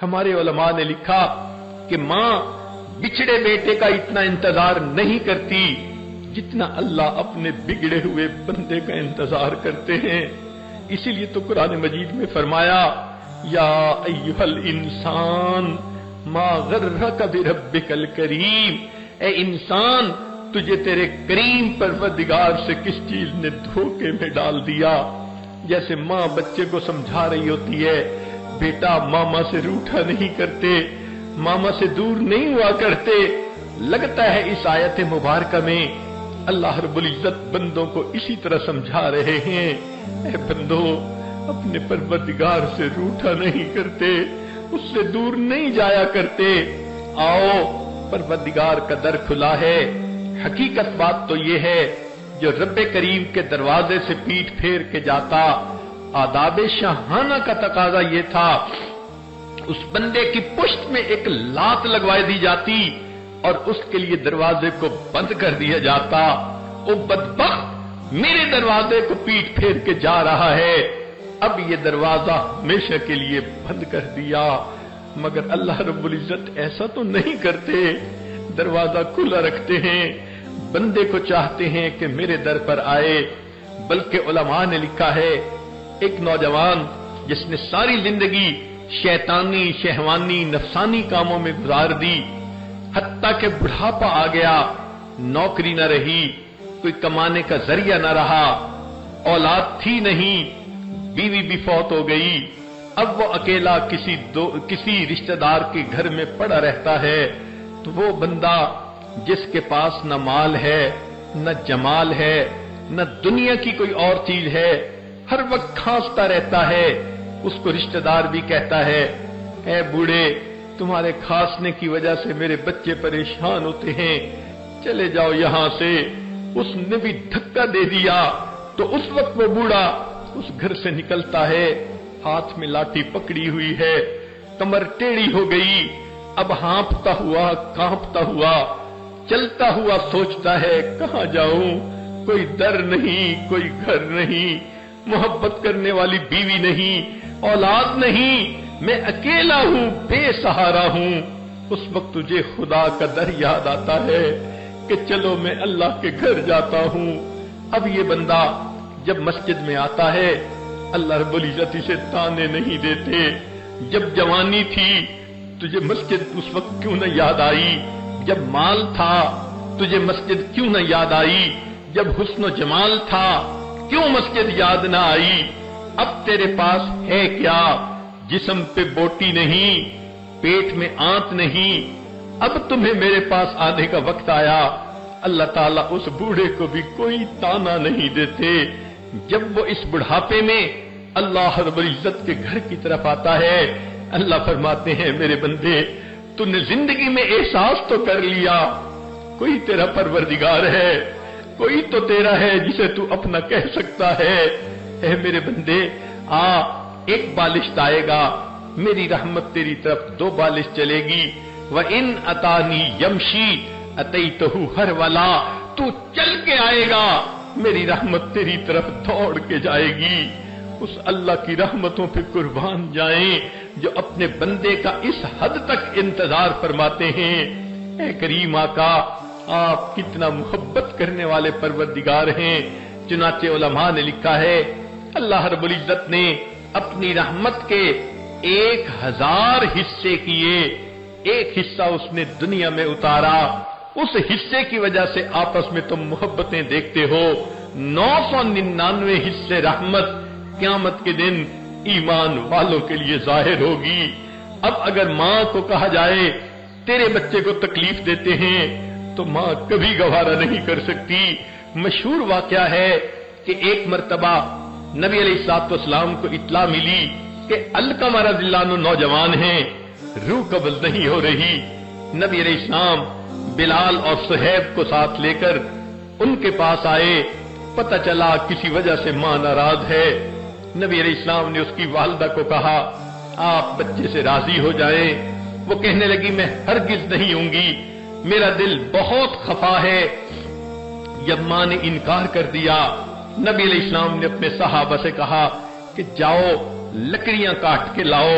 ہمارے علماء نے لکھا کہ ماں بچھڑے بیٹے کا اتنا انتظار نہیں کرتی جتنا اللہ اپنے بگڑے ہوئے بندے کا انتظار کرتے ہیں. اسی لیے تو قرآن مجید میں فرمایا یا ایھا الانسان ما غرک بربک الکریم، اے انسان تجھے تیرے کریم پروردگار سے کس چیز نے دھوکے میں ڈال دیا. جیسے ماں بچے کو سمجھا رہی ہوتی ہے بیٹا ماما سے روٹھا نہیں کرتے، ماما سے دور نہیں ہوا کرتے. لگتا ہے اس آیت مبارکہ میں اللہ رب العزت بندوں کو اسی طرح سمجھا رہے ہیں اے بندو اپنے پروردگار سے روٹھا نہیں کرتے، اس سے دور نہیں جایا کرتے. آؤ پروردگار کا در کھلا ہے. حقیقت بات تو یہ ہے جو رب کریم کے دروازے سے پیٹھ پھیر کے جاتا، آداب شاہانہ کا تقاضا یہ تھا اس بندے کی پشت میں ایک لات لگوائی دی جاتی اور اس کے لیے دروازے کو بند کر دیا جاتا. او بدبخت میرے دروازے کو پیٹھ پھیر کے جا رہا ہے، اب یہ دروازہ ہمیشہ کے لیے بند کر دیا. مگر اللہ رب العزت ایسا تو نہیں کرتے، دروازہ کھلا رکھتے ہیں، بندے کو چاہتے ہیں کہ میرے در پر آئے. بلکہ علماء نے لکھا ہے ایک نوجوان جس نے ساری زندگی شیطانی شہوانی نفسانی کاموں میں گزار دی، حتیٰ کہ بڑھاپا آ گیا، نوکری نہ رہی، کوئی کمانے کا ذریعہ نہ رہا، اولاد تھی نہیں، بیوی بھی فوت ہو گئی. اب وہ اکیلا کسی رشتہ دار کے گھر میں پڑا رہتا ہے. تو وہ بندہ جس کے پاس نہ مال ہے نہ جمال ہے نہ دنیا کی کوئی اور چیز ہے، ہر وقت کھانستا رہتا ہے. اس کو رشتہ دار بھی کہتا ہے اے بوڑھے تمہارے کھانسنے کی وجہ سے میرے بچے پریشان ہوتے ہیں، چلے جاؤ یہاں سے. اس نے بھی دھکا دے دیا تو اس وقت وہ بوڑھا اس گھر سے نکلتا ہے، ہاتھ میں لاٹھی پکڑی ہوئی ہے، کمر ٹیڑھی ہو گئی، اب ہانپتا ہوا کانپتا ہوا چلتا ہوا سوچتا ہے کہاں جاؤں، کوئی در نہیں، کوئی گھر نہیں، محبت کرنے والی بیوی نہیں، اولاد نہیں، میں اکیلا ہوں، بے سہارا ہوں. اس وقت تجھے خدا کا در یاد آتا ہے کہ چلو میں اللہ کے گھر جاتا ہوں. اب یہ بندہ جب مسجد میں آتا ہے اللہ رب العزت اسے تانے نہیں دیتے. جب جوانی تھی تجھے مسجد اس وقت کیوں نہ یاد آئی؟ جب مال تھا تجھے مسجد کیوں نہ یاد آئی؟ جب حسن و جمال تھا کیوں مسجد یاد نہ آئی؟ اب تیرے پاس ہے کیا؟ جسم پہ بوٹی نہیں، پیٹ میں آنت نہیں، اب تمہیں میرے پاس آنے کا وقت آیا. اللہ تعالیٰ اس بوڑھے کو بھی کوئی تانا نہیں دیتے. جب وہ اس بڑھاپے میں اللہ رب العزت کے گھر کی طرف آتا ہے اللہ فرماتے ہیں میرے بندے تو نے زندگی میں احساس تو کر لیا کوئی تیرا پروردگار ہے، کوئی تو تیرا ہے جسے تو اپنا کہہ سکتا ہے. اے میرے بندے ایک بالشت آئے گا، میری رحمت تیری طرف 2 بالش چلے گی. وَإِنْ أَتَانِي يَمْشِي أَتَيْتُهُ هَرْوَلًا، تو چل کے آئے گا میری رحمت تیری طرف دوڑ کے جائے گی. اس اللہ کی رحمتوں پہ قربان جائیں جو اپنے بندے کا اس حد تک انتظار فرماتے ہیں. اے کریم آقا آپ کتنا محبت کرنے والے پروردگار ہیں. چنانچہ علماء نے لکھا ہے اللہ رب العزت نے اپنی رحمت کے 1000 حصے کیے، ایک حصہ اس نے دنیا میں اتارا. اس حصے کی وجہ سے آپس میں تم محبتیں دیکھتے ہو. 999 حصے رحمت قیامت کے دن ایمان والوں کے لیے ظاہر ہوگی. اب اگر ماں کو کہا جائے تیرے بچے کو تکلیف دیتے ہیں تو ماں کبھی گوارا نہیں کر سکتی. مشہور واقعہ ہے کہ ایک مرتبہ نبی علیہ الصلوۃ والسلام کو اطلاع ملی کہ علقمہ رضی اللہ عنہ نوجوان ہیں، روح قبض نہیں ہو رہی. نبی علیہ السلام بلال اور صہیب کو ساتھ لے کر ان کے پاس آئے. پتہ چلا کسی وجہ سے ماں ناراض ہے. نبی علیہ السلام نے اس کی والدہ کو کہا آپ بچے سے راضی ہو جائیں. وہ کہنے لگی میں ہرگز نہیں ہوں گی، میرا دل بہت خفا ہے. جب ماں نے انکار کر دیا نبی علیہ السلام نے اپنے صحابہ سے کہا کہ جاؤ لکڑیاں کاٹ کے لاؤ.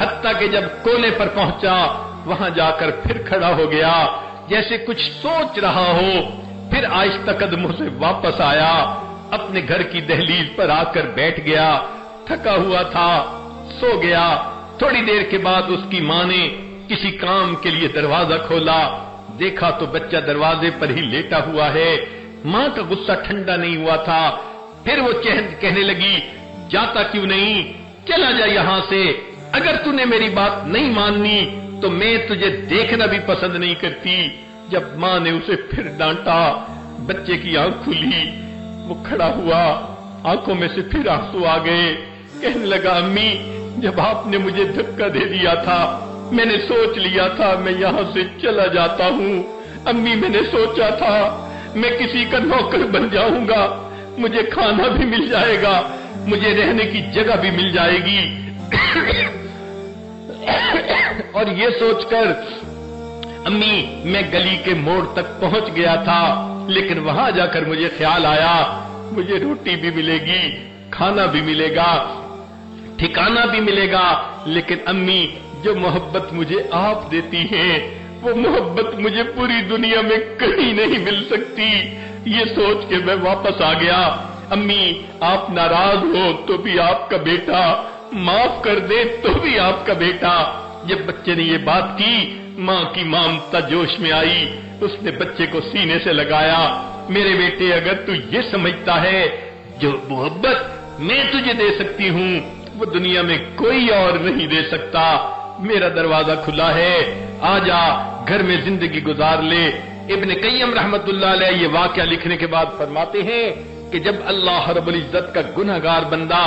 حتیٰ کہ جب کونے پر پہنچا وہاں جا کر پھر کھڑا ہو گیا جیسے کچھ سوچ رہا ہو، پھر آہستہ قدموں سے واپس آیا، اپنے گھر کی دہلیز پر آ کر بیٹھ گیا، تھکا ہوا تھا، سو گیا۔ تھوڑی دیر کے بعد اس کی ماں نے کسی کام کے لیے دروازہ کھولا، دیکھا تو بچہ دروازے پر ہی لیٹا ہوا ہے۔ ماں کا غصہ ٹھنڈا نہیں ہوا تھا، پھر وہ کہنے لگی جاتا کیوں نہیں، چلا جا یہاں سے، اگر تو نے میری بات نہیں ماننی تو میں تجھے دیکھنا بھی پسند نہیں کرتی۔ جب ماں نے اسے پھر ڈانٹا، بچے کی آنکھ کھلی، وہ کھڑا ہوا، آنکھوں میں سے پھر آنسو آ گئے، کہنے لگا امی جب آپ نے مجھے دھکا دے دیا تھا میں نے سوچ لیا تھا میں یہاں سے چلا جاتا ہوں، امی میں نے سوچا تھا میں کسی کا نوکر بن جاؤں گا، مجھے کھانا بھی مل جائے گا، مجھے رہنے کی جگہ بھی مل جائے گی۔ اور یہ سوچ کر امی میں گلی کے موڑ تک پہنچ گیا تھا، لیکن وہاں جا کر مجھے خیال آیا مجھے روٹی بھی ملے گی، کھانا بھی ملے گا، ٹھکانہ بھی ملے گا، لیکن امی جو محبت مجھے آپ دیتی ہیں وہ محبت مجھے پوری دنیا میں کہیں نہیں مل سکتی۔ یہ سوچ کے میں واپس آ گیا، امی آپ ناراض ہو تو بھی آپ کا بیٹا، معاف کر دے تو بھی آپ کا بیٹا۔ جب بچے نے یہ بات کی ماں کی ممتا جوش میں آئی، اس نے بچے کو سینے سے لگایا، میرے بیٹے اگر تو یہ سمجھتا ہے جو محبت میں تجھے دے سکتی ہوں وہ دنیا میں کوئی اور نہیں دے سکتا، میرا دروازہ کھلا ہے، آ جا گھر میں زندگی گزار لے۔ ابن قیم رحمت اللہ علیہ یہ واقعہ لکھنے کے بعد فرماتے ہیں کہ جب اللہ رب العزت کا گنہگار بندہ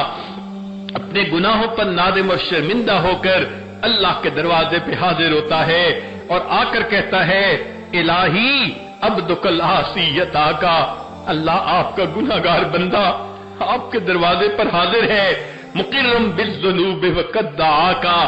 اپنے گناہوں پر نادم اور شرمندہ ہو کر اللہ کے دروازے پہ حاضر ہوتا ہے اور آ کر کہتا ہے الہی عبدک العاصی یتاکا، اللہ آپ کا گنہگار بندہ آپ کے دروازے پر حاضر ہے، مقرم بالذنوب وقد دعاکا،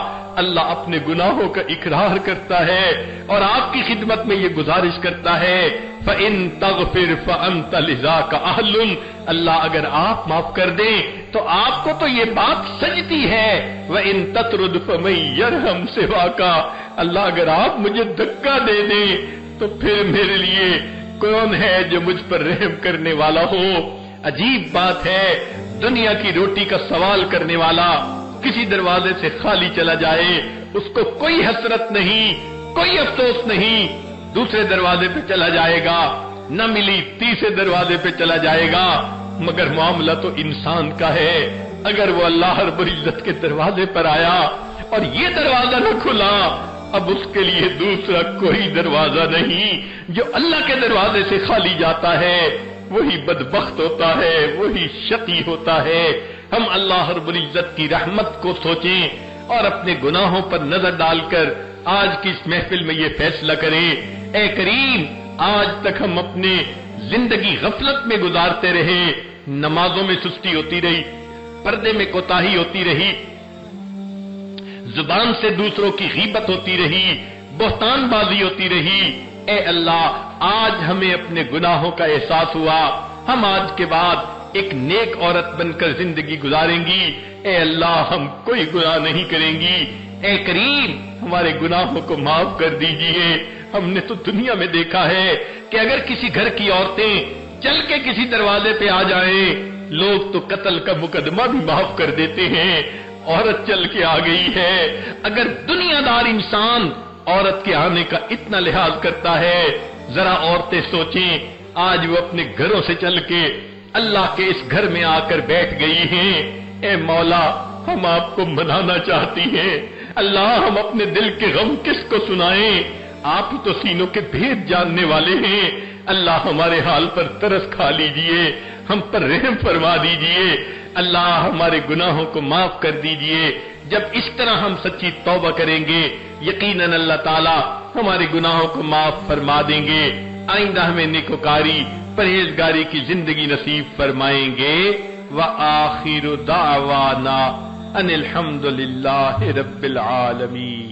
اللہ اپنے گناہوں کا اقرار کرتا ہے اور آپ کی خدمت میں یہ گزارش کرتا ہے فَإِن تَغْفِرْ فَأَنْتَ لِذَاكَ أَهْلٌ، اللہ اگر آپ معاف کر دیں تو آپ کو تو یہ بات سجتی ہے، وَإِن تَطْرُدْ فَمَن يَرْحَمْ سِوَاكَ، اللہ اگر آپ مجھے دھکا دے دیں تو پھر میرے لیے کون ہے جو مجھ پر رحم کرنے والا ہو۔ عجیب بات ہے، دنیا کی روٹی کا سوال کرنے والا کسی دروازے سے خالی چلا جائے اس کو کوئی حسرت نہیں، کوئی افسوس نہیں، دوسرے دروازے پہ چلا جائے گا، نہ ملی تیسرے دروازے پہ چلا جائے گا، مگر معاملہ تو انسان کا ہے۔ اگر وہ اللہ رب العزت کے دروازے پر آیا اور یہ دروازہ نہ کھلا اب اس کے لیے دوسرا کوئی دروازہ نہیں۔ جو اللہ کے دروازے سے خالی جاتا ہے وہی بدبخت ہوتا ہے، وہی شقی ہوتا ہے۔ ہم اللہ رب العزت کی رحمت کو سوچیں اور اپنے گناہوں پر نظر ڈال کر آج کی اس محفل میں یہ فیصلہ کریں اے کریم آج تک ہم اپنے زندگی غفلت میں گزارتے رہے، نمازوں میں سستی ہوتی رہی، پردے میں کوتاہی ہوتی رہی، زبان سے دوسروں کی غیبت ہوتی رہی، بہتان بازی ہوتی رہی۔ اے اللہ آج ہمیں اپنے گناہوں کا احساس ہوا، ہم آج کے بعد ایک نیک عورت بن کر زندگی گزاریں گی۔ اے اللہ ہم کوئی گناہ نہیں کریں گی، اے کریم ہمارے گناہوں کو معاف کر دیجئے۔ ہم نے تو دنیا میں دیکھا ہے کہ اگر کسی گھر کی عورتیں چل کے کسی دروازے پہ آ جائیں لوگ تو قتل کا مقدمہ بھی معاف کر دیتے ہیں، عورت چل کے آ گئی ہے۔ اگر دنیا دار انسان عورت کے آنے کا اتنا لحاظ کرتا ہے، ذرا عورتیں سوچیں آج وہ اپنے گھروں سے چل کے اللہ کے اس گھر میں آ کر بیٹھ گئی ہیں۔ اے مولا ہم آپ کو منانا چاہتی ہیں، اللہ ہم اپنے دل کے غم کس کو سنائیں، آپ ہی تو سینوں کے بھید جاننے والے ہیں۔ اللہ ہمارے حال پر ترس کھا لیجئے، ہم پر رحم فرما دیجئے، اللہ ہمارے گناہوں کو معاف کر دیجئے۔ جب اس طرح ہم سچی توبہ کریں گے یقیناً اللہ تعالی ہمارے گناہوں کو معاف فرما دیں گے، آئندہ ہمیں نیکوکاری پرہیزگاری کی زندگی نصیب فرمائیں گے۔ وآخر دعوانا ان الحمد للہ رب العالمین۔